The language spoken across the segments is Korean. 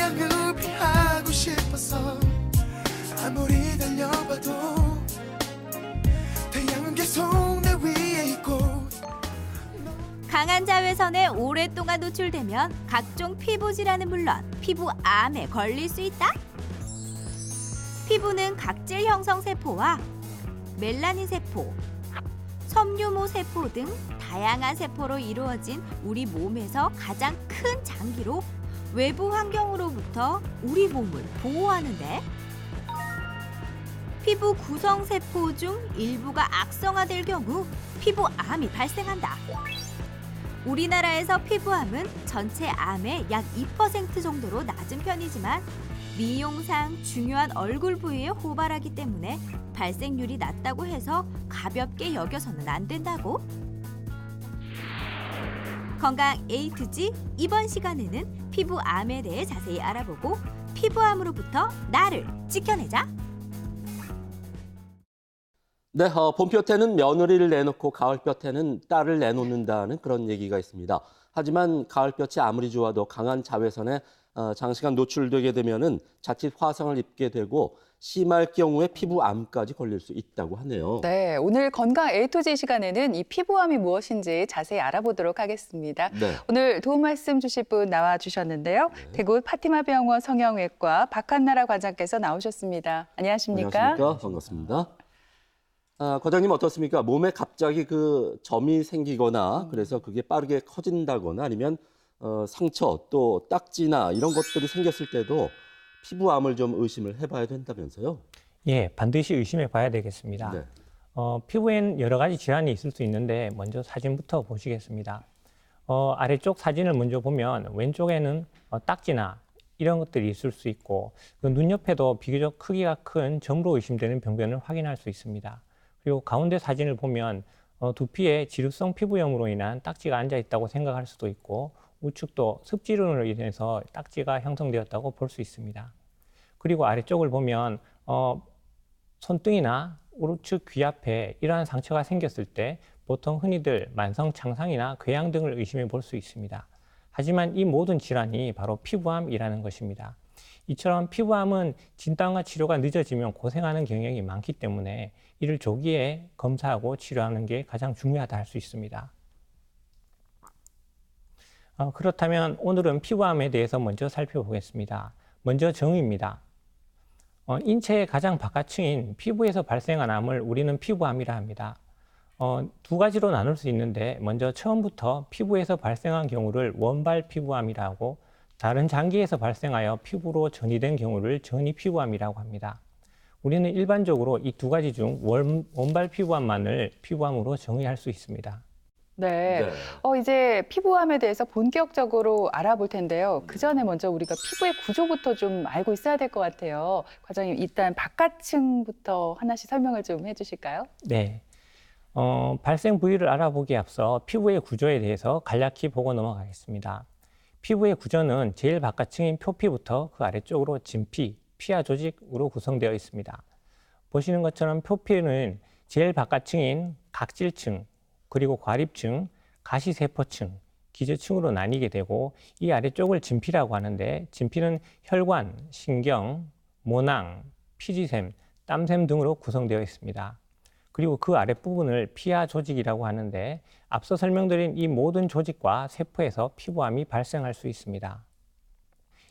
태양을 피하고 싶어서 아무리 달려봐도 태양은 계속 내 위에 있고. 강한 자외선에 오랫동안 노출되면 각종 피부 질환은 물론 피부암에 걸릴 수 있다. 피부는 각질 형성 세포와 멜라닌 세포, 섬유모 세포 등 다양한 세포로 이루어진 우리 몸에서 가장 큰 장기로 외부 환경으로부터 우리 몸을 보호하는데, 피부 구성 세포 중 일부가 악성화될 경우 피부암이 발생한다. 우리나라에서 피부암은 전체 암의 약 2% 정도로 낮은 편이지만 미용상 중요한 얼굴 부위에 호발하기 때문에 발생률이 낮다고 해서 가볍게 여겨서는 안 된다고. 건강 A to G, 이번 시간에는 피부암에 대해 자세히 알아보고 피부암으로부터 나를 지켜내자. 네, 봄볕 때는 며느리를 내놓고 가을볕 때는 딸을 내놓는다는 그런 얘기가 있습니다. 하지만 가을볕이 아무리 좋아도 강한 자외선에 장시간 노출되게 되면은 자칫 화상을 입게 되고 심할 경우에 피부암까지 걸릴 수 있다고 하네요. 네, 오늘 건강 A to G 시간에는 이 피부암이 무엇인지 자세히 알아보도록 하겠습니다. 네. 오늘 도움 말씀 주실 분 나와주셨는데요. 대구 파티마 병원 성형외과 박한나라 과장께서 나오셨습니다. 안녕하십니까? 안녕하십니까? 반갑습니다. 과장님 어떻습니까? 몸에 갑자기 그 점이 생기거나 그래서 그게 빠르게 커진다거나 아니면 상처 또 딱지나 이런 것들이 생겼을 때도 피부암을 좀 의심을 해봐야 된다면서요? 예, 반드시 의심해 봐야 되겠습니다. 네. 피부엔 여러 가지 질환이 있을 수 있는데 먼저 사진부터 보시겠습니다. 아래쪽 사진을 먼저 보면 왼쪽에는 딱지나 이런 것들이 있을 수 있고 그 눈 옆에도 비교적 크기가 큰 점으로 의심되는 병변을 확인할 수 있습니다. 그리고 가운데 사진을 보면 두피에 지루성 피부염으로 인한 딱지가 앉아 있다고 생각할 수도 있고 우측도 습지론으로 인해서 딱지가 형성되었다고 볼 수 있습니다. 그리고 아래쪽을 보면 손등이나 우측 귀 앞에 이러한 상처가 생겼을 때 보통 흔히들 만성 창상이나 궤양 등을 의심해 볼 수 있습니다. 하지만 이 모든 질환이 바로 피부암이라는 것입니다. 이처럼 피부암은 진단과 치료가 늦어지면 고생하는 경향이 많기 때문에 이를 조기에 검사하고 치료하는 게 가장 중요하다 할 수 있습니다. 그렇다면 오늘은 피부암에 대해서 먼저 살펴보겠습니다. 먼저 정의입니다. 인체의 가장 바깥층인 피부에서 발생한 암을 우리는 피부암이라 합니다. 두 가지로 나눌 수 있는데 먼저 처음부터 피부에서 발생한 경우를 원발 피부암이라 하고 다른 장기에서 발생하여 피부로 전이된 경우를 전이 피부암이라고 합니다. 우리는 일반적으로 이 두 가지 중 원발 피부암만을 피부암으로 정의할 수 있습니다. 네. 이제 피부암에 대해서 본격적으로 알아볼 텐데요. 그 전에 먼저 우리가 피부의 구조부터 좀 알고 있어야 될 것 같아요. 과장님, 일단 바깥층부터 하나씩 설명을 좀 해주실까요? 네. 발생 부위를 알아보기에 앞서 피부의 구조에 대해서 간략히 보고 넘어가겠습니다. 피부의 구조는 제일 바깥층인 표피부터 그 아래쪽으로 진피, 피하 조직으로 구성되어 있습니다. 보시는 것처럼 표피는 제일 바깥층인 각질층, 그리고 과립층, 가시세포층, 기저층으로 나뉘게 되고 이 아래쪽을 진피라고 하는데 진피는 혈관, 신경, 모낭, 피지샘, 땀샘 등으로 구성되어 있습니다. 그리고 그 아랫부분을 피하 조직이라고 하는데 앞서 설명드린 이 모든 조직과 세포에서 피부암이 발생할 수 있습니다.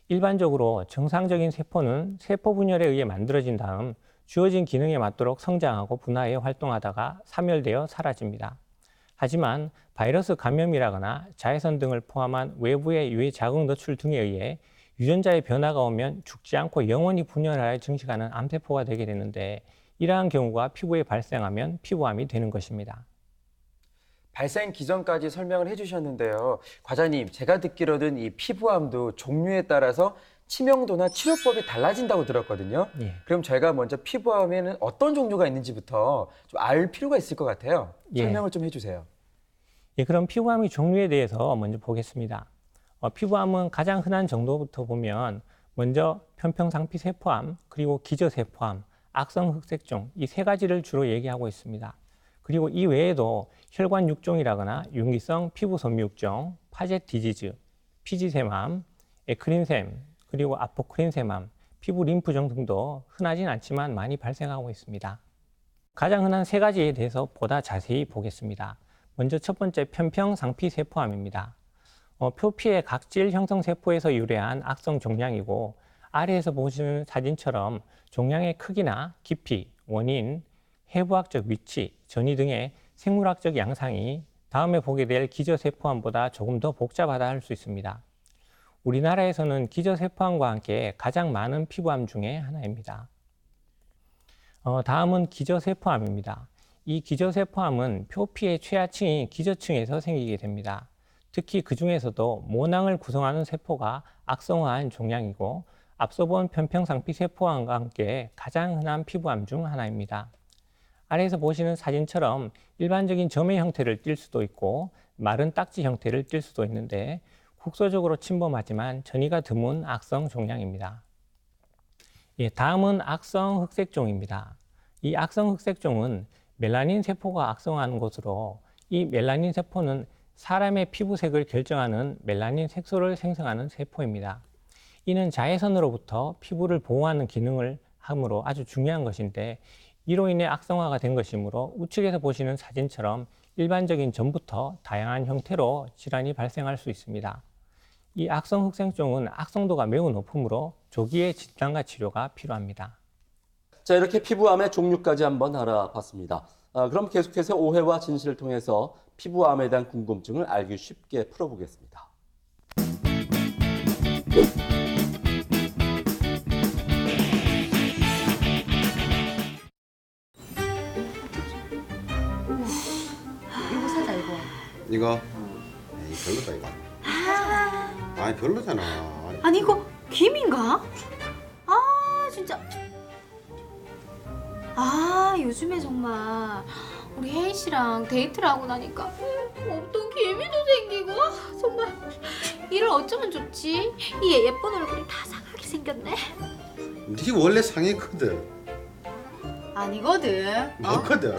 일반적으로 정상적인 세포는 세포 분열에 의해 만들어진 다음 주어진 기능에 맞도록 성장하고 분화해 활동하다가 사멸되어 사라집니다. 하지만 바이러스 감염이라거나 자외선 등을 포함한 외부의 유해 자극 노출 등에 의해 유전자의 변화가 오면 죽지 않고 영원히 분열하여 증식하는 암세포가 되게 되는데 이러한 경우가 피부에 발생하면 피부암이 되는 것입니다. 발생 기전까지 설명을 해주셨는데요. 과장님, 제가 듣기로는 이 피부암도 종류에 따라서 치명도나 치료법이 달라진다고 들었거든요. 예. 그럼 저희가 먼저 피부암에는 어떤 종류가 있는지부터 좀 알 필요가 있을 것 같아요. 설명을 좀 해주세요. 예, 그럼 피부암의 종류에 대해서 먼저 보겠습니다. 피부암은 가장 흔한 정도부터 보면 먼저 편평상피세포암, 그리고 기저세포암, 악성흑색종 이 세 가지를 주로 얘기하고 있습니다. 그리고 이 외에도 혈관 육종이라거나 윤기성 피부 섬유육종, 파젯 디지즈, 피지샘암, 에크린샘, 그리고 아포크린세맘, 피부 림프종 등도 흔하진 않지만 많이 발생하고 있습니다. 가장 흔한 세 가지에 대해서 보다 자세히 보겠습니다. 먼저 첫 번째, 편평상피세포암입니다. 표피의 각질 형성 세포에서 유래한 악성 종양이고, 아래에서 보시는 사진처럼 종양의 크기나 깊이, 원인, 해부학적 위치, 전이 등의 생물학적 양상이 다음에 보게 될 기저세포암보다 조금 더 복잡하다 할 수 있습니다. 우리나라에서는 기저세포암과 함께 가장 많은 피부암 중에 하나입니다. 다음은 기저세포암입니다. 이 기저세포암은 표피의 최하층인 기저층에서 생기게 됩니다. 특히 그 중에서도 모낭을 구성하는 세포가 악성화한 종양이고, 앞서 본 편평상피세포암과 함께 가장 흔한 피부암 중 하나입니다. 아래에서 보시는 사진처럼 일반적인 점의 형태를 띌 수도 있고 마른 딱지 형태를 띌 수도 있는데, 국소적으로 침범하지만 전이가 드문 악성 종양입니다. 다음은 악성 흑색종입니다. 이 악성 흑색종은 멜라닌 세포가 악성화하는 것으로, 이 멜라닌 세포는 사람의 피부색을 결정하는 멜라닌 색소를 생성하는 세포입니다. 이는 자외선으로부터 피부를 보호하는 기능을 하므로 아주 중요한 것인데, 이로 인해 악성화가 된 것이므로 우측에서 보시는 사진처럼 일반적인 점부터 다양한 형태로 질환이 발생할 수 있습니다. 이 악성 흑색종은 악성도가 매우 높으므로 조기의 진단과 치료가 필요합니다. 자, 이렇게 피부암의 종류까지 한번 알아봤습니다. 그럼 계속해서 오해와 진실을 통해서 피부암에 대한 궁금증을 알기 쉽게 풀어보겠습니다. 이거 사자 이거. 이거? 에이, 별로다 이거. 아니 별로잖아. 아니 이거 김인가? 아 진짜. 아 요즘에 정말 우리 혜인 씨랑 데이트를 하고 나니까 없던 기미도 생기고 정말 이를 어쩌면 좋지? 이 예쁜 얼굴이 다 상하게 생겼네. 네 원래 상했거든. 아니거든. 맞거든.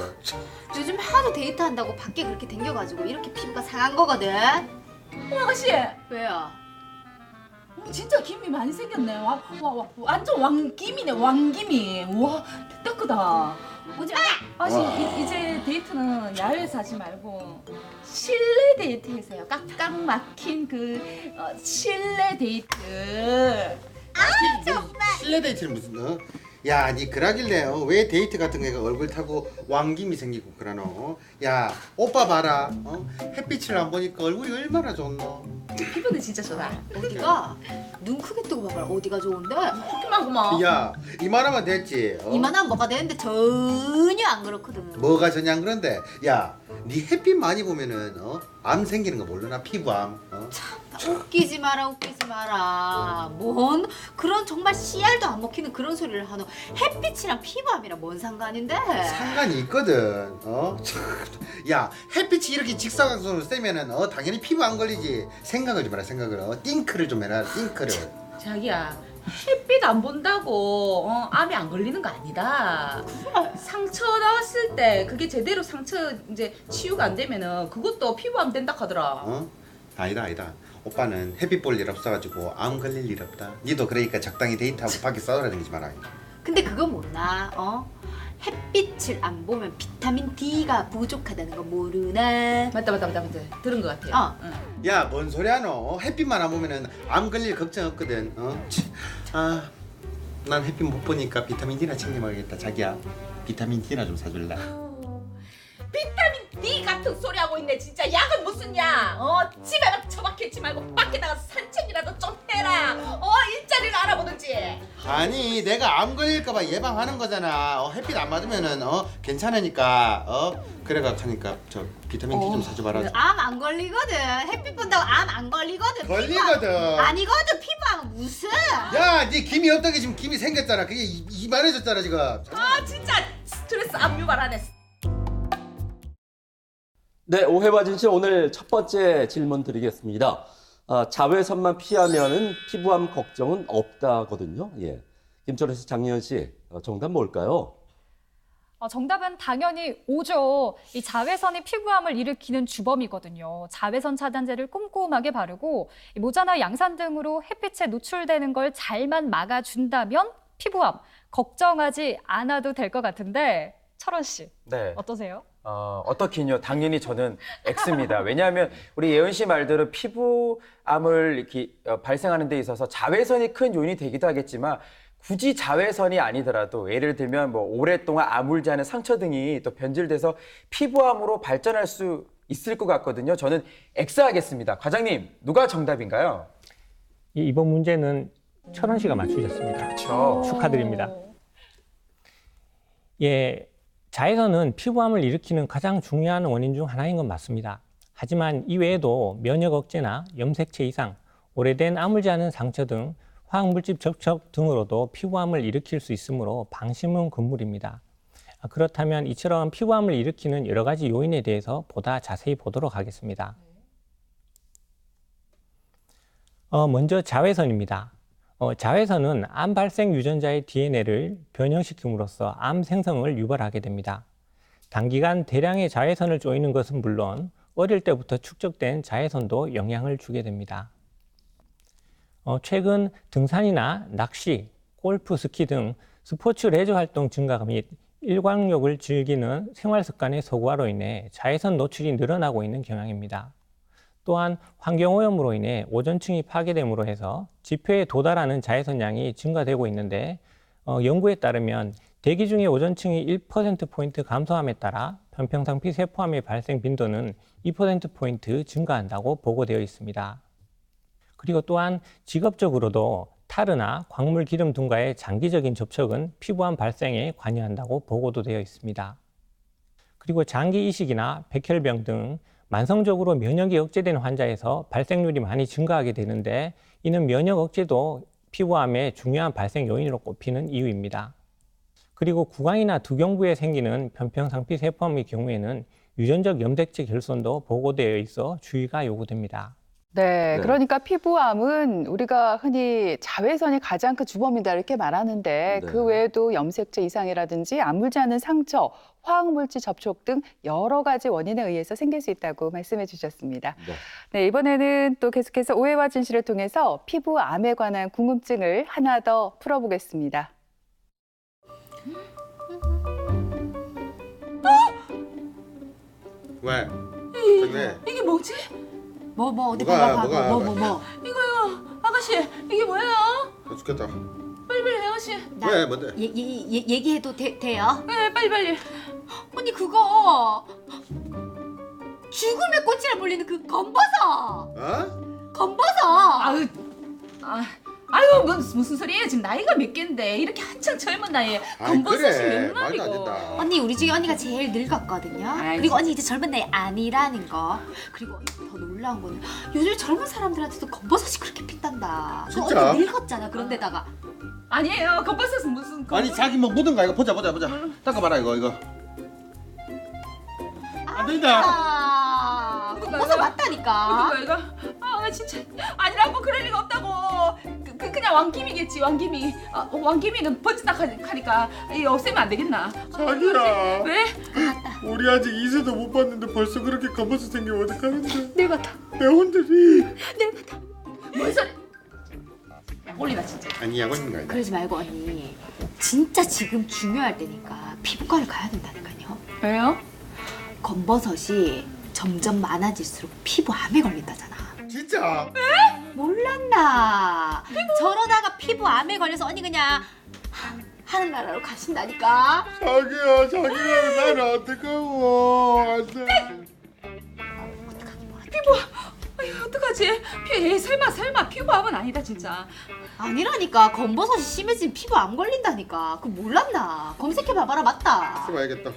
요즘 하도 데이트한다고 밖에 그렇게 댕겨가지고 이렇게 피부가 상한 거거든. 아가씨, 왜요? 진짜 김이 많이 생겼네. 와, 완전 왕김이네, 왕김이. 와, 됐다 크다. 오지 마! 아가씨, 이제 데이트는 야외에서 하지 말고 실내 데이트 해서요. 깍깍 막힌 그 실내 데이트. 실내 데이트는 무슨 야, 니 그러길래 왜 데이트 같은 거가 얼굴 타고 왕김이 생기고 그러노? 야, 오빠 봐라. 햇빛을 안 보니까 얼굴이 얼마나 좋노? 피부는 진짜 좋아. 어디가? 눈 크게 뜨고 봐봐라. 어디가 좋은데? 좋기만 고마. 야, 이만하면 됐지. 이만한 뭐가 되는데 전혀 안 그렇거든. 뭐가 전혀 안 그런데? 야, 니 햇빛 많이 보면은 암 생기는 거 모르나? 피부암. 웃기지 마라 웃기지 마라. 뭔 그런 정말 씨알도 안 먹히는 그런 소리를 하노. 햇빛이랑 피부암이랑 뭔 상관인데? 상관이 있거든. 참. 야, 햇빛이 이렇게 직사광선으로 쐬면은 당연히 피부 안 걸리지. 생각을 좀 해라. 생각을. 띵크를 좀 해라. 띵크를. 자기야, 햇빛 안 본다고 암이 안 걸리는 거 아니다. 상처 나왔을 때 그게 제대로 상처 이제 치유가 안 되면은 그것도 피부암 된다 하더라. 아니다. 오빠는 햇빛 볼 일 없어가지고 암 걸릴 일 없다. 니도 그러니까 적당히 데이트하고 밖에 싸돌아다니지 마라. 근데 그거 모르나? 햇빛을 안 보면 비타민 D가 부족하다는 거 모르나? 맞다. 들은 것 같아요. 응. 야, 뭔 소리 하노? 햇빛만 안 보면은 암 걸릴 걱정 없거든. 난 햇빛 못 보니까 비타민 D나 챙겨 먹어야겠다. 자기야, 비타민 D나 좀 사줄라. 비타민 D 같은 소리 하고 있네. 진짜 약은 무슨 약? 집에만 처박혀있지 말고 밖에 나가서 산책이라도 좀 해라. 일자리를 알아보든지. 아니, 내가 암 걸릴까봐 예방하는 거잖아. 햇빛 안 맞으면은 괜찮으니까. 그래가 하니까 저 비타민 D 좀 사줘봐라. 암 안 걸리거든. 햇빛 본다고 암 안 걸리거든. 걸리거든. 아니거든. 피부암은 무슨? 야, 네 김이 어떻게 지금 김이 생겼잖아. 그게 이만해졌잖아 지금. 진짜 스트레스 압 유발하네. 네, 오해와 진실 오늘 첫 번째 질문 드리겠습니다. 자외선만 피하면은 피부암 걱정은 없다거든요. 예. 김철우 씨, 장리현 씨, 정답 뭘까요? 정답은 당연히 O죠. 이 자외선이 피부암을 일으키는 주범이거든요. 자외선 차단제를 꼼꼼하게 바르고 이 모자나 양산 등으로 햇빛에 노출되는 걸 잘만 막아준다면 피부암 걱정하지 않아도 될 것 같은데 철원 씨 네. 어떠세요? 어떻긴요? 당연히 저는 X입니다. 왜냐하면 우리 예은 씨 말대로 피부암을 이렇게 발생하는 데 있어서 자외선이 큰 요인이 되기도 하겠지만 굳이 자외선이 아니더라도 예를 들면 뭐 오랫동안 아물지 않은 상처 등이 또 변질돼서 피부암으로 발전할 수 있을 것 같거든요. 저는 X 하겠습니다. 과장님, 누가 정답인가요? 이번 문제는 철원 씨가 맞추셨습니다. 그렇죠. 축하드립니다. 예, 자외선은 피부암을 일으키는 가장 중요한 원인 중 하나인 건 맞습니다. 하지만 이외에도 면역 억제나 염색체 이상, 오래된 아물지 않은 상처 등 화학물질 접촉 등으로도 피부암을 일으킬 수 있으므로 방심은 금물입니다. 그렇다면 이처럼 피부암을 일으키는 여러 가지 요인에 대해서 보다 자세히 보도록 하겠습니다. 먼저 자외선입니다. 자외선은 암 발생 유전자의 DNA를 변형시킴으로써 암 생성을 유발하게 됩니다. 단기간 대량의 자외선을 쬐이는 것은 물론 어릴 때부터 축적된 자외선도 영향을 주게 됩니다. 최근 등산이나 낚시, 골프, 스키 등 스포츠 레저 활동 증가 및 일광욕을 즐기는 생활 습관의 소구화로 인해 자외선 노출이 늘어나고 있는 경향입니다. 또한 환경오염으로 인해 오존층이 파괴됨으로 해서 지표에 도달하는 자외선량이 증가되고 있는데 연구에 따르면 대기 중의 오존층이 1%포인트 감소함에 따라 편평상피 세포암의 발생 빈도는 2%포인트 증가한다고 보고되어 있습니다. 그리고 또한 직업적으로도 타르나 광물 기름 등과의 장기적인 접촉은 피부암 발생에 관여한다고 보고도 되어 있습니다. 그리고 장기 이식이나 백혈병 등 만성적으로 면역이 억제된 환자에서 발생률이 많이 증가하게 되는데 이는 면역 억제도 피부암의 중요한 발생 요인으로 꼽히는 이유입니다. 그리고 구강이나 두경부에 생기는 편평상피 세포암의 경우에는 유전적 염색체 결손도 보고되어 있어 주의가 요구됩니다. 네, 그러니까 피부암은 우리가 흔히 자외선이 가장 큰 주범이다 이렇게 말하는데 네. 그 외에도 염색체 이상이라든지 아물지 않은 상처, 화학물질 접촉 등 여러 가지 원인에 의해서 생길 수 있다고 말씀해 주셨습니다. 네, 이번에는 또 계속해서 오해와 진실을 통해서 피부암에 관한 궁금증을 하나 더 풀어보겠습니다. 왜? 왜? 이게 뭐지? 어디 뭐가, 봐봐. 뭐가? 이거 아가씨 이게 뭐예요? 아, 죽겠다. 빨리 아가씨. 왜? 뭔데? 얘기해도 돼요? 네, 빨리. 언니 그거 죽음의 꽃이라 불리는 그 검버섯. 어? 검버섯. 아유 무슨 소리예요? 지금 나이가 몇 갠데 이렇게 한창 젊은 나이에 검버섯이 그래. 웬 말도 안 말이고. 된다. 언니 우리 중에 언니가 제일 늙었거든요. 아이, 그리고 언니 이제 젊은 나이 아니라는 거. 그리고 언니 더 놀라운 거는 요즘 젊은 사람들한테도 검버섯이 그렇게 핀단다. 그 진짜? 언니 늙었잖아. 그런데다가 아니에요. 검버섯은 무슨 아니 자기 뭐 묻은 거 이거 보자. 닦아봐라 이거. 안 된다. 검버섯 맞다니까. 이거 아 진짜 아니라고 그럴 리가 없다고. 그냥 왕김이겠지 왕김이. 왕김이는 번지다 하니까 이거 없애면 안 되겠나? 자기야. 왜? 우리 아직 이세도 못 봤는데 벌써 그렇게 검어서 생기면 어떡하는데? 늙었다. 내 혼들이. 뭔 소리? 올리나 진짜. 아니 약올린 거 아니야. 그러지 말고 언니 진짜 지금 중요할 때니까 피부과를 가야 된다니까요. 왜요? 검버섯이 점점 많아질수록 피부암에 걸린다잖아. 진짜? 몰랐나? 저러다가 피부암에 걸려서 언니 그냥 하는 나라로 가신다니까. 자기가 나를 어떡하고. 아유 어떡하지? 설마 피부암은 아니다 진짜. 아니라니까 검버섯이 심해지면 피부암 걸린다니까. 그거 몰랐나? 검색해봐봐라. 맞다. 해봐야겠다.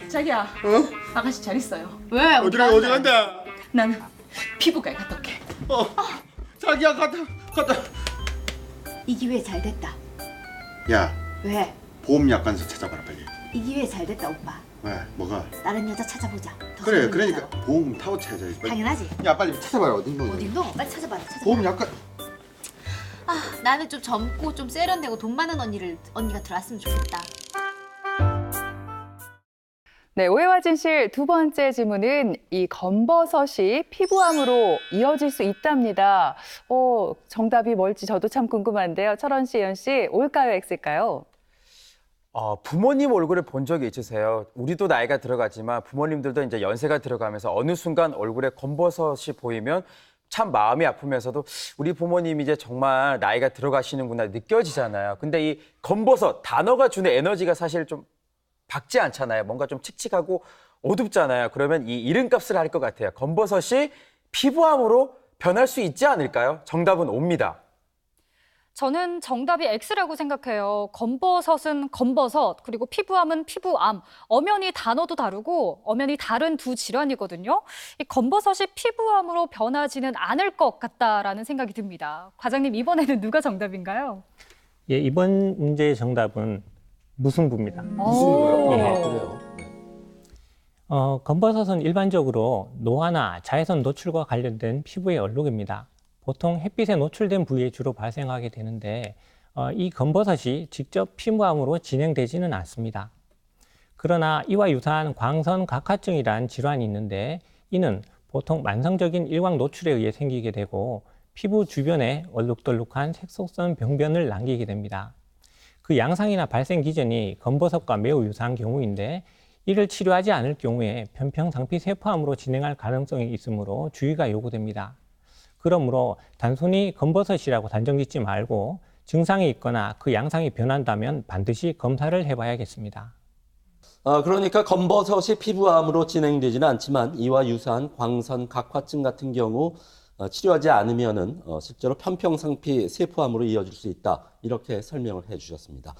자기야. 아가씨 잘 있어요. 왜? 어디 간다? 나는 피부과에 갔다 올게. 자기야 갔다. 이 기회에 잘 됐다. 야 왜? 보험약관서 찾아봐라 빨리. 이 기회에 잘 됐다 오빠. 왜? 뭐가? 다른 여자 찾아보자. 더 그래 좋은 그러니까 여자로. 보험 타고 찾아야지 빨리. 당연하지. 야 빨리 찾아봐라 어딘가. 어딨노? 빨리 찾아봐라. 보험약관. 나는 좀 젊고 좀 세련되고 돈 많은 언니가 들어왔으면 좋겠다. 네, 오해와 진실 두 번째 질문은 이 검버섯이 피부암으로 이어질 수 있답니다. 정답이 뭘지 저도 참 궁금한데요. 철원 씨, 예은 씨, O일까요, X일까요? 부모님 얼굴을 본 적이 있으세요? 우리도 나이가 들어가지만 부모님들도 이제 연세가 들어가면서 어느 순간 얼굴에 검버섯이 보이면 참 마음이 아프면서도 우리 부모님이 이제 정말 나이가 들어가시는구나 느껴지잖아요. 근데 이 검버섯 단어가 주는 에너지가 사실 좀 박지 않잖아요. 뭔가 좀 칙칙하고 어둡잖아요. 그러면 이 이름값을 할 것 같아요. 검버섯이 피부암으로 변할 수 있지 않을까요? 정답은 O입니다. 저는 정답이 X라고 생각해요. 검버섯은 검버섯, 그리고 피부암은 피부암. 엄연히 단어도 다르고 엄연히 다른 두 질환이거든요. 이 검버섯이 피부암으로 변하지는 않을 것 같다라는 생각이 듭니다. 과장님, 이번에는 누가 정답인가요? 예, 이번 문제의 정답은 무승부입니다. 무슨 예. 그래요? 검버섯은 일반적으로 노화나 자외선 노출과 관련된 피부의 얼룩입니다. 보통 햇빛에 노출된 부위에 주로 발생하게 되는데 이 검버섯이 직접 피부암으로 진행되지는 않습니다. 그러나 이와 유사한 광선 각화증이라는 질환이 있는데 이는 보통 만성적인 일광 노출에 의해 생기게 되고 피부 주변에 얼룩덜룩한 색소성 병변을 남기게 됩니다. 그 양상이나 발생 기전이 검버섯과 매우 유사한 경우인데 이를 치료하지 않을 경우에 편평상피 세포암으로 진행할 가능성이 있으므로 주의가 요구됩니다. 그러므로 단순히 검버섯이라고 단정짓지 말고 증상이 있거나 그 양상이 변한다면 반드시 검사를 해봐야겠습니다. 그러니까 검버섯이 피부암으로 진행되지는 않지만 이와 유사한 광선 각화증 같은 경우 치료하지 않으면은 실제로 편평상피 세포암으로 이어질 수 있다. 이렇게 설명을 해주셨습니다.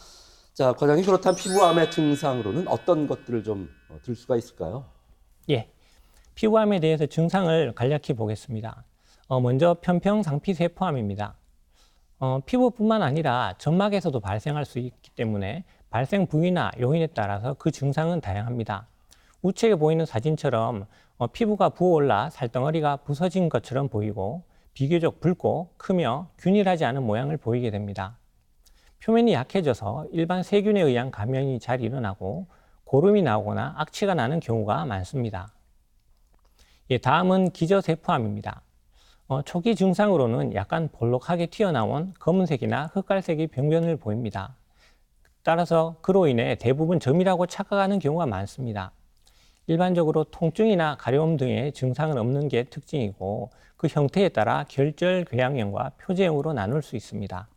자, 과장님, 그렇다면 피부암의 증상으로는 어떤 것들을 좀 들 수가 있을까요? 예, 피부암에 대해서 증상을 간략히 보겠습니다. 먼저 편평상피 세포암입니다. 피부뿐만 아니라 점막에서도 발생할 수 있기 때문에 발생 부위나 요인에 따라서 그 증상은 다양합니다. 우측에 보이는 사진처럼 피부가 부어올라 살덩어리가 부서진 것처럼 보이고 비교적 붉고 크며 균일하지 않은 모양을 보이게 됩니다. 표면이 약해져서 일반 세균에 의한 감염이 잘 일어나고 고름이 나오거나 악취가 나는 경우가 많습니다. 예, 다음은 기저세포암입니다. 초기 증상으로는 약간 볼록하게 튀어나온 검은색이나 흑갈색의 병변을 보입니다. 따라서 그로 인해 대부분 점이라고 착각하는 경우가 많습니다. 일반적으로 통증이나 가려움 등의 증상은 없는 게 특징이고 그 형태에 따라 결절궤양형과 표제형으로 나눌 수 있습니다.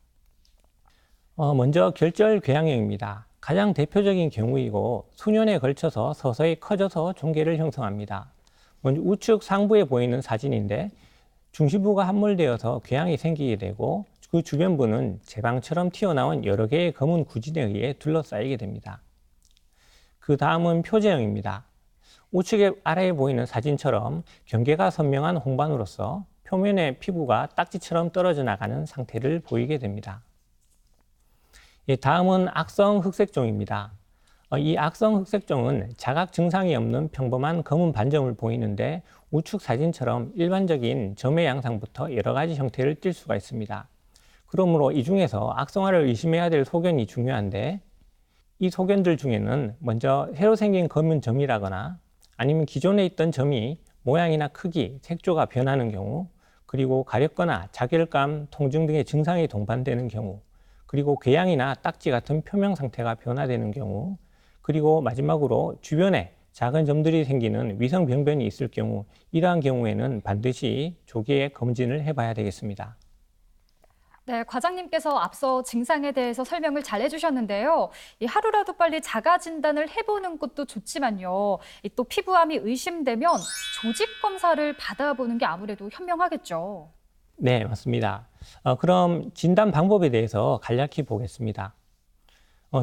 먼저 결절궤양형입니다. 가장 대표적인 경우이고 수년에 걸쳐서 서서히 커져서 종괴를 형성합니다. 먼저 우측 상부에 보이는 사진인데 중심부가 함몰되어서 궤양이 생기게 되고 그 주변부는 제방처럼 튀어나온 여러 개의 검은 구진에 의해 둘러싸이게 됩니다. 그 다음은 표제형입니다. 우측에 아래에 보이는 사진처럼 경계가 선명한 홍반으로서 표면의 피부가 딱지처럼 떨어져 나가는 상태를 보이게 됩니다. 예, 다음은 악성 흑색종입니다. 이 악성 흑색종은 자각 증상이 없는 평범한 검은 반점을 보이는데 우측 사진처럼 일반적인 점의 양상부터 여러 가지 형태를 띌 수가 있습니다. 그러므로 이 중에서 악성화를 의심해야 될 소견이 중요한데 이 소견들 중에는 먼저 새로 생긴 검은 점이라거나 아니면 기존에 있던 점이 모양이나 크기, 색조가 변하는 경우, 그리고 가렵거나 자결감, 통증 등의 증상이 동반되는 경우, 그리고 궤양이나 딱지 같은 표면 상태가 변화되는 경우, 그리고 마지막으로 주변에 작은 점들이 생기는 위성 병변이 있을 경우, 이러한 경우에는 반드시 조기에 검진을 해봐야 되겠습니다. 네, 과장님께서 앞서 증상에 대해서 설명을 잘 해주셨는데요. 하루라도 빨리 자가 진단을 해보는 것도 좋지만요. 또 피부암이 의심되면 조직 검사를 받아보는 게 아무래도 현명하겠죠. 네, 맞습니다. 그럼 진단 방법에 대해서 간략히 보겠습니다.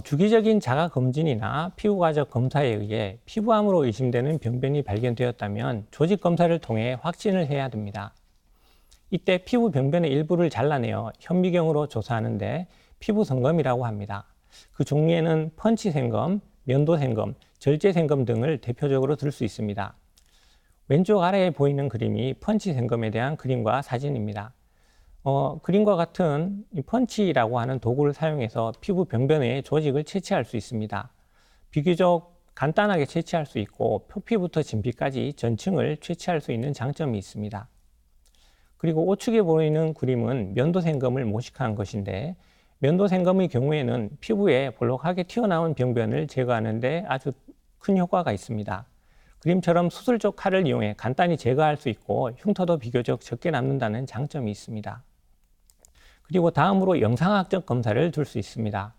주기적인 자가 검진이나 피부과적 검사에 의해 피부암으로 의심되는 병변이 발견되었다면 조직 검사를 통해 확진을 해야 됩니다. 이때 피부 병변의 일부를 잘라내어 현미경으로 조사하는데 피부성검이라고 합니다. 그 종류에는 펀치생검, 면도생검, 절제생검 등을 대표적으로 들 수 있습니다. 왼쪽 아래에 보이는 그림이 펀치생검에 대한 그림과 사진입니다. 그림과 같은 이 펀치라고 하는 도구를 사용해서 피부 병변의 조직을 채취할 수 있습니다. 비교적 간단하게 채취할 수 있고 표피부터 진피까지 전층을 채취할 수 있는 장점이 있습니다. 그리고 우측에 보이는 그림은 면도생검을 모식한 것인데 면도생검의 경우에는 피부에 볼록하게 튀어나온 병변을 제거하는 데 아주 큰 효과가 있습니다. 그림처럼 수술적 칼을 이용해 간단히 제거할 수 있고 흉터도 비교적 적게 남는다는 장점이 있습니다. 그리고 다음으로 영상학적 검사를 둘 수 있습니다.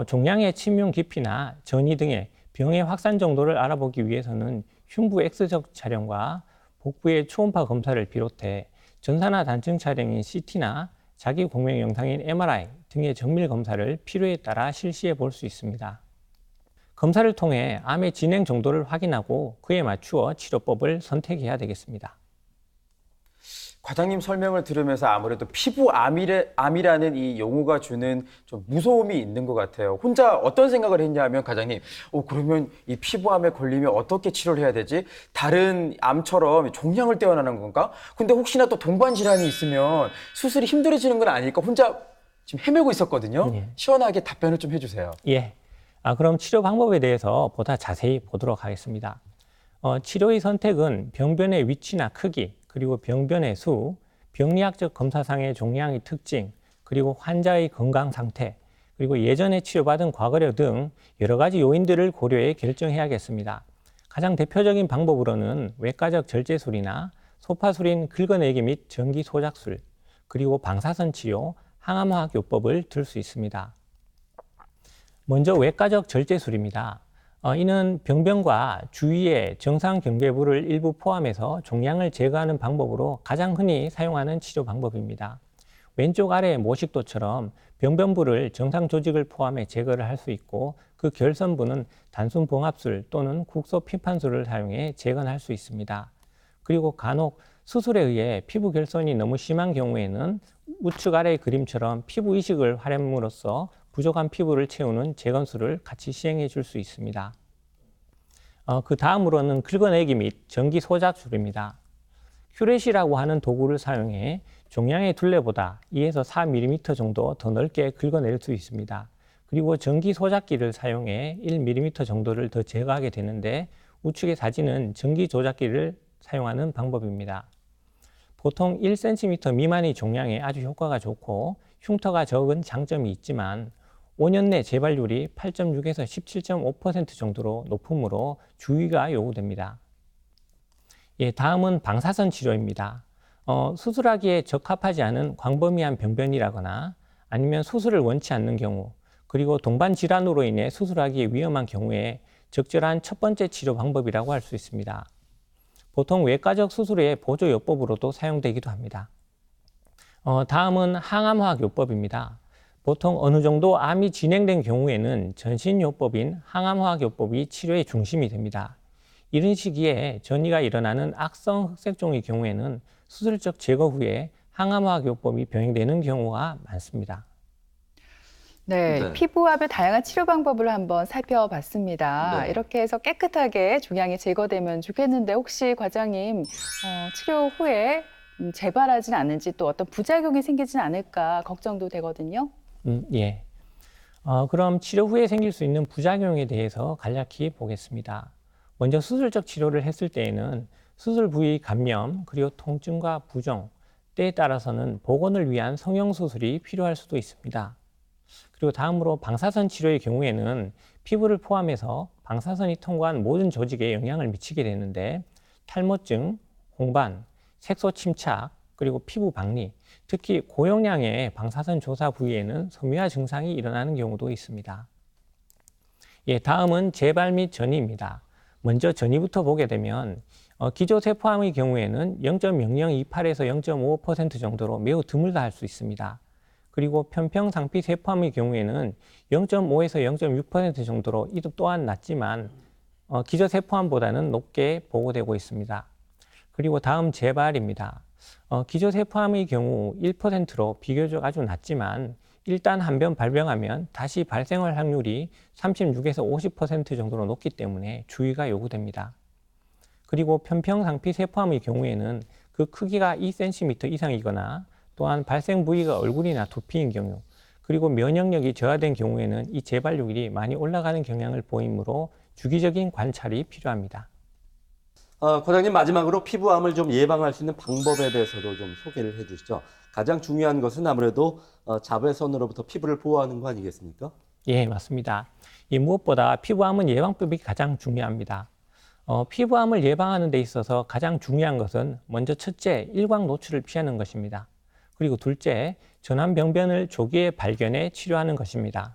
종양의 침흉 깊이나 전이 등의 병의 확산 정도를 알아보기 위해서는 흉부 X적 촬영과 복부의 초음파 검사를 비롯해 전사나 단층 촬영인 CT나 자기 공명 영상인 MRI 등의 정밀 검사를 필요에 따라 실시해 볼 수 있습니다. 검사를 통해 암의 진행 정도를 확인하고 그에 맞추어 치료법을 선택해야 되겠습니다. 과장님 설명을 들으면서 아무래도 피부암이라는 이 용어가 주는 좀 무서움이 있는 것 같아요. 혼자 어떤 생각을 했냐면 과장님, 그러면 이 피부암에 걸리면 어떻게 치료를 해야 되지? 다른 암처럼 종양을 떼어나는 건가? 근데 혹시나 또 동반 질환이 있으면 수술이 힘들어지는 건 아닐까? 혼자 지금 헤매고 있었거든요. 예. 시원하게 답변을 좀 해주세요. 예. 그럼 치료 방법에 대해서 보다 자세히 보도록 하겠습니다. 치료의 선택은 병변의 위치나 크기, 그리고 병변의 수, 병리학적 검사상의 종양의 특징, 그리고 환자의 건강 상태, 그리고 예전에 치료받은 과거력 등 여러 가지 요인들을 고려해 결정해야겠습니다. 가장 대표적인 방법으로는 외과적 절제술이나 소파술인 긁어내기 및 전기 소작술, 그리고 방사선 치료, 항암화학 요법을 들 수 있습니다. 먼저 외과적 절제술입니다. 이는 병변과 주위의 정상 경계부를 일부 포함해서 종양을 제거하는 방법으로 가장 흔히 사용하는 치료 방법입니다. 왼쪽 아래의 모식도처럼 병변부를 정상 조직을 포함해 제거를 할 수 있고 그 결선부는 단순 봉합술 또는 국소 피판술을 사용해 재건할 수 있습니다. 그리고 간혹 수술에 의해 피부 결손이 너무 심한 경우에는 우측 아래의 그림처럼 피부 이식을 활용함으로써 부족한 피부를 채우는 재건술을 같이 시행해 줄 수 있습니다. 그 다음으로는 긁어내기 및 전기 소작술입니다. 큐렛이라고 하는 도구를 사용해 종양의 둘레보다 2에서 4mm 정도 더 넓게 긁어낼 수 있습니다. 그리고 전기 소작기를 사용해 1mm 정도를 더 제거하게 되는데 우측의 사진은 전기 조작기를 사용하는 방법입니다. 보통 1cm 미만의 종양에 아주 효과가 좋고 흉터가 적은 장점이 있지만 5년 내 재발률이 8.6에서 17.5% 정도로 높으므로 주의가 요구됩니다. 다음은 방사선 치료입니다. 수술하기에 적합하지 않은 광범위한 병변이라거나 아니면 수술을 원치 않는 경우, 그리고 동반 질환으로 인해 수술하기에 위험한 경우에 적절한 첫 번째 치료 방법이라고 할 수 있습니다. 보통 외과적 수술의 보조요법으로도 사용되기도 합니다. 다음은 항암화학 요법입니다. 보통 어느 정도 암이 진행된 경우에는 전신요법인 항암화학요법이 치료의 중심이 됩니다. 이런 시기에 전이가 일어나는 악성 흑색종의 경우에는 수술적 제거 후에 항암화학요법이 병행되는 경우가 많습니다. 네, 피부암의 다양한 치료 방법을 한번 살펴봤습니다. 네. 이렇게 해서 깨끗하게 종양이 제거되면 좋겠는데 혹시 과장님 치료 후에 재발하진 않는지 또 어떤 부작용이 생기진 않을까 걱정도 되거든요. 예. 그럼 치료 후에 생길 수 있는 부작용에 대해서 간략히 보겠습니다. 먼저 수술적 치료를 했을 때에는 수술 부위 감염, 그리고 통증과 부종, 때에 따라서는 복원을 위한 성형 수술이 필요할 수도 있습니다. 그리고 다음으로 방사선 치료의 경우에는 피부를 포함해서 방사선이 통과한 모든 조직에 영향을 미치게 되는데 탈모증, 홍반, 색소 침착, 그리고 피부 박리, 특히 고용량의 방사선 조사 부위에는 섬유화 증상이 일어나는 경우도 있습니다. 다음은 재발 및 전이입니다. 먼저 전이부터 보게 되면 기조세포암의 경우에는 0.0028에서 0.55% 정도로 매우 드물다 할 수 있습니다. 그리고 편평상피세포암의 경우에는 0.5에서 0.6% 정도로 이 또한 낮지만 기저세포암보다는 높게 보고되고 있습니다. 그리고 다음 재발입니다. 기저세포암의 경우 1%로 비교적 아주 낮지만 일단 한 번 발병하면 다시 발생할 확률이 36에서 50% 정도로 높기 때문에 주의가 요구됩니다. 그리고 편평상피세포암의 경우에는 그 크기가 2cm 이상이거나 또한 발생 부위가 얼굴이나 두피인 경우, 그리고 면역력이 저하된 경우에는 이 재발률이 많이 올라가는 경향을 보이므로 주기적인 관찰이 필요합니다. 과장님 마지막으로 피부암을 좀 예방할 수 있는 방법에 대해서도 좀 소개를 해주시죠. 가장 중요한 것은 아무래도 자외선으로부터 피부를 보호하는 거 아니겠습니까? 예, 맞습니다. 무엇보다 피부암은 예방법이 가장 중요합니다. 피부암을 예방하는 데 있어서 가장 중요한 것은 먼저 첫째, 일광 노출을 피하는 것입니다. 그리고 둘째, 전암병변을 조기에 발견해 치료하는 것입니다.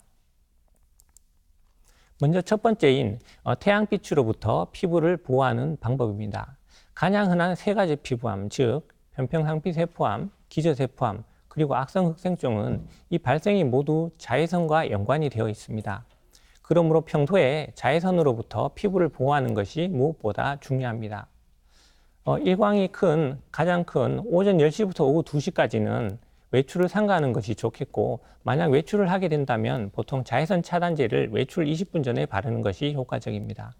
먼저 첫 번째인 태양빛으로부터 피부를 보호하는 방법입니다. 가장 흔한 세 가지 피부암, 즉 편평상피세포암, 기저세포암, 그리고 악성흑생증은 이 발생이 모두 자외선과 연관이 되어 있습니다. 그러므로 평소에 자외선으로부터 피부를 보호하는 것이 무엇보다 중요합니다. 일광이 가장 큰 오전 10시부터 오후 2시까지는 외출을 삼가하는 것이 좋겠고, 만약 외출을 하게 된다면 보통 자외선 차단제를 외출 20분 전에 바르는 것이 효과적입니다.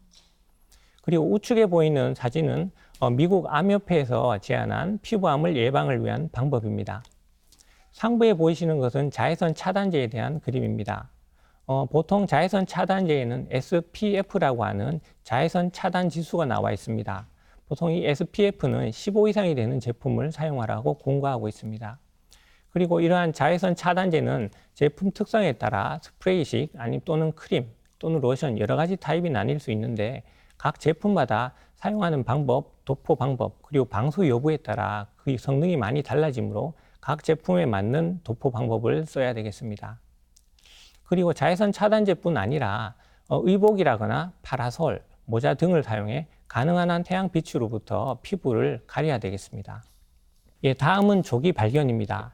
그리고 우측에 보이는 사진은 미국 암협회에서 제안한 피부암을 예방을 위한 방법입니다. 상부에 보이시는 것은 자외선 차단제에 대한 그림입니다. 보통 자외선 차단제에는 SPF라고 하는 자외선 차단 지수가 나와 있습니다. 보통 이 SPF는 15 이상이 되는 제품을 사용하라고 권고하고 있습니다. 그리고 이러한 자외선 차단제는 제품 특성에 따라 스프레이식 아니면 또는 크림 또는 로션 여러 가지 타입이 나뉠 수 있는데, 각 제품마다 사용하는 방법, 도포 방법, 그리고 방수 여부에 따라 그 성능이 많이 달라지므로 각 제품에 맞는 도포 방법을 써야 되겠습니다. 그리고 자외선 차단제뿐 아니라 의복이라거나 파라솔, 모자 등을 사용해 가능한 한 태양빛으로부터 피부를 가려야 되겠습니다. 예, 다음은 조기 발견입니다.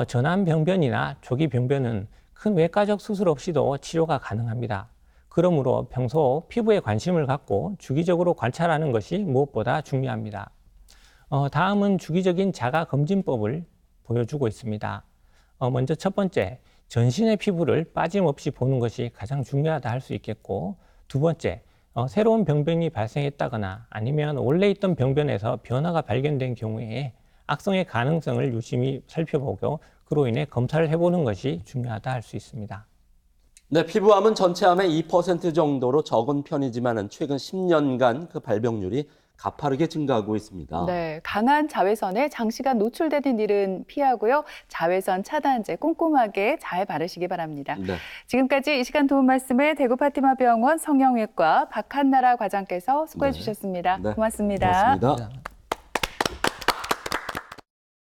전암병변이나 조기 병변은 큰 외과적 수술 없이도 치료가 가능합니다. 그러므로 평소 피부에 관심을 갖고 주기적으로 관찰하는 것이 무엇보다 중요합니다. 다음은 주기적인 자가검진법을 보여주고 있습니다. 먼저 첫 번째, 전신의 피부를 빠짐없이 보는 것이 가장 중요하다 할 수 있겠고, 두 번째, 새로운 병변이 발생했다거나 아니면 원래 있던 병변에서 변화가 발견된 경우에 악성의 가능성을 유심히 살펴보고 그로 인해 검사를 해보는 것이 중요하다 할 수 있습니다. 네, 피부암은 전체 암의 2% 정도로 적은 편이지만 최근 10년간 그 발병률이 가파르게 증가하고 있습니다. 네, 강한 자외선에 장시간 노출되는 일은 피하고요. 자외선 차단제 꼼꼼하게 잘 바르시기 바랍니다. 네. 지금까지 이 시간 도움 말씀을 대구 파티마병원 성형외과 박한나라 과장께서 수고해 주셨습니다. 네. 고맙습니다. 고맙습니다.